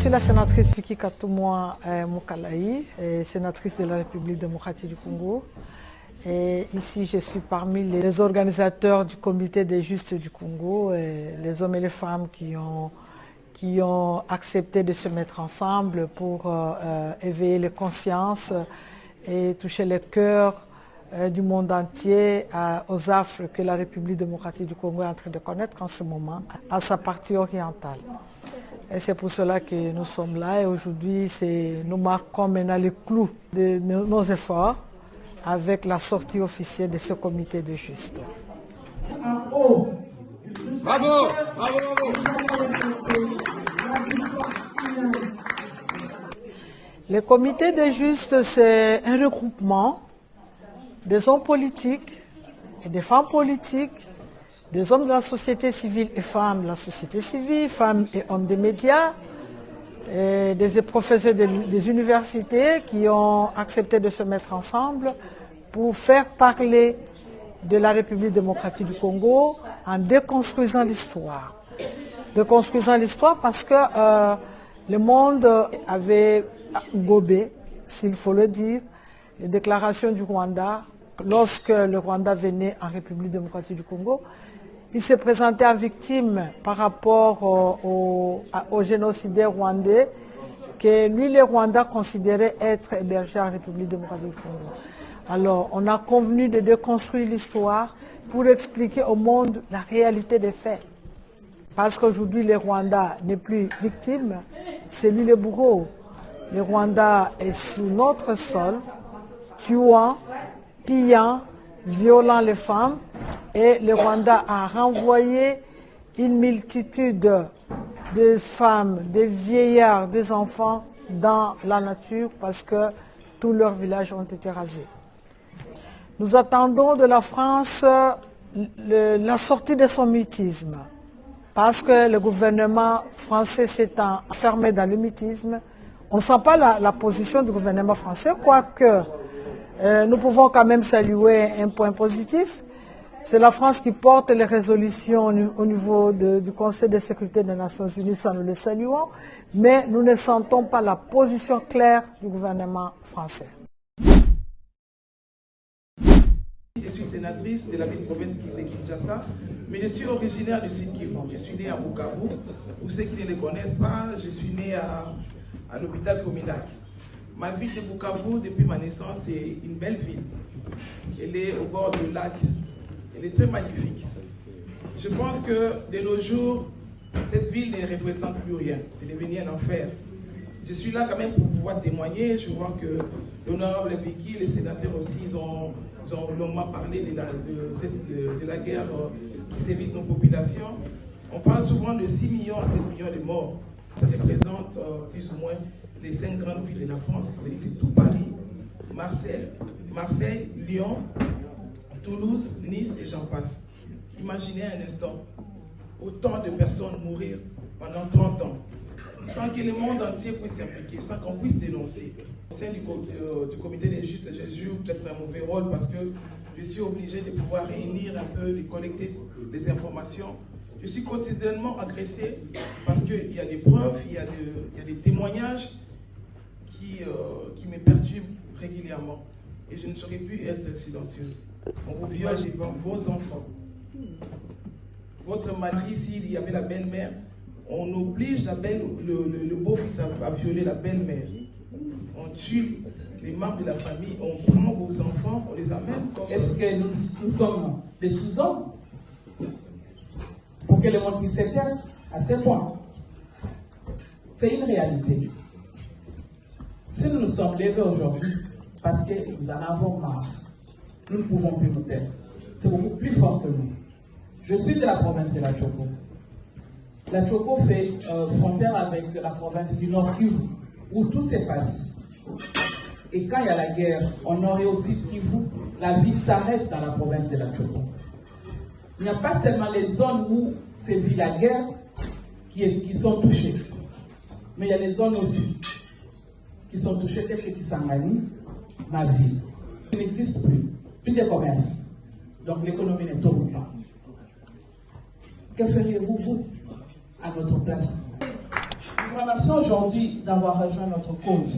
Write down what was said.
Je suis la sénatrice Vicky Katoumoua Moukalaï, sénatrice de la République démocratique du Congo. Et ici, je suis parmi les organisateurs du Comité des Justes du Congo, les hommes et les femmes qui ont accepté de se mettre ensemble pour éveiller les consciences et toucher les cœurs du monde entier aux affres que la République démocratique du Congo est en train de connaître en ce moment, à sa partie orientale. Et c'est pour cela que nous sommes là et aujourd'hui, nous marquons maintenant le clou de nos efforts avec la sortie officielle de ce comité de justes. Bravo! Bravo! Bravo! Le comité des justes, c'est un regroupement des hommes politiques et des femmes politiques, des hommes de la société civile et femmes de la société civile, femmes et hommes des médias, et des professeurs des universités qui ont accepté de se mettre ensemble pour faire parler de la République démocratique du Congo en déconstruisant l'histoire. Déconstruisant l'histoire parce que le monde avait gobé, s'il faut le dire, les déclarations du Rwanda. Lorsque le Rwanda venait en République démocratique du Congo, il se présentait en victime par rapport au génocidaire rwandais que lui, les Rwandais considéraient être hébergés en République démocratique du Congo. Alors, on a convenu de déconstruire l'histoire pour expliquer au monde la réalité des faits. Parce qu'aujourd'hui, le Rwanda n'est plus victime, c'est lui le bourreau. Le Rwanda est sur notre sol, tuant, pillant, violant les femmes, et le Rwanda a renvoyé une multitude de femmes, de vieillards, des enfants dans la nature parce que tous leurs villages ont été rasés. Nous attendons de la France la sortie de son mutisme parce que le gouvernement français s'est enfermé dans le mutisme. On ne sent pas la position du gouvernement français, quoique nous pouvons quand même saluer un point positif. C'est la France qui porte les résolutions au niveau du Conseil de sécurité des Nations Unies, ça nous le saluons, mais nous ne sentons pas la position claire du gouvernement français. Je suis sénatrice de la ville-province de Kinshasa, mais je suis originaire du Sud Kivu. Je suis né à Bukavu. Pour ceux qui ne le connaissent pas, je suis né à l'hôpital Fominac. Ma ville de Bukavu, depuis ma naissance, c'est une belle ville. Elle est au bord du lac. Elle est très magnifique. Je pense que de nos jours, cette ville ne représente plus rien. C'est devenu un enfer. Je suis là quand même pour pouvoir témoigner. Je vois que l'honorable Vicky, les sénateurs aussi, ils ont longuement parlé de la guerre qui sévit nos populations. On parle souvent de 6 millions à 7 millions de morts. Ça représente plus ou moins les 5 grandes villes de la France. C'est tout Paris, Marseille, Lyon, Toulouse, Nice et j'en passe. Imaginez un instant, autant de personnes mourir pendant 30 ans, sans que le monde entier puisse s'impliquer, sans qu'on puisse dénoncer. Au sein du comité des justes, je joue peut-être un mauvais rôle parce que je suis obligé de pouvoir réunir un peu, de collecter des informations. Je suis quotidiennement agressé parce qu'il y a des preuves, il y a des témoignages qui me perturbent régulièrement. Et je ne saurais plus être silencieuse. On vous viole devant vos enfants. Votre mari, s'il y avait la belle-mère, on oblige le beau-fils à violer la belle-mère. On tue les membres de la famille, on prend vos enfants, on les amène comme... Est-ce que nous sommes des sous-hommes pour que le monde puisse s'éteindre à ce point? C'est une réalité. Si nous nous sommes levés aujourd'hui, parce que nous en avons marre, nous ne pouvons plus nous taire. C'est beaucoup plus fort que nous. Je suis de la province de la Tchoko. La Tchoko fait frontière avec la province du Nord Kivu, où tout se passe. Et quand il y a la guerre, au Nord et au Sud Kivu, la vie s'arrête dans la province de la Tchoko. Il n'y a pas seulement les zones où c'est vit la guerre qui sont touchées, mais il y a les zones aussi qui sont touchées, telles que Kisangani, ma ville. Il n'existe plus de commerce. Donc l'économie ne tourne pas. Que feriez-vous, vous, à notre place? Nous remercie aujourd'hui d'avoir rejoint notre cause.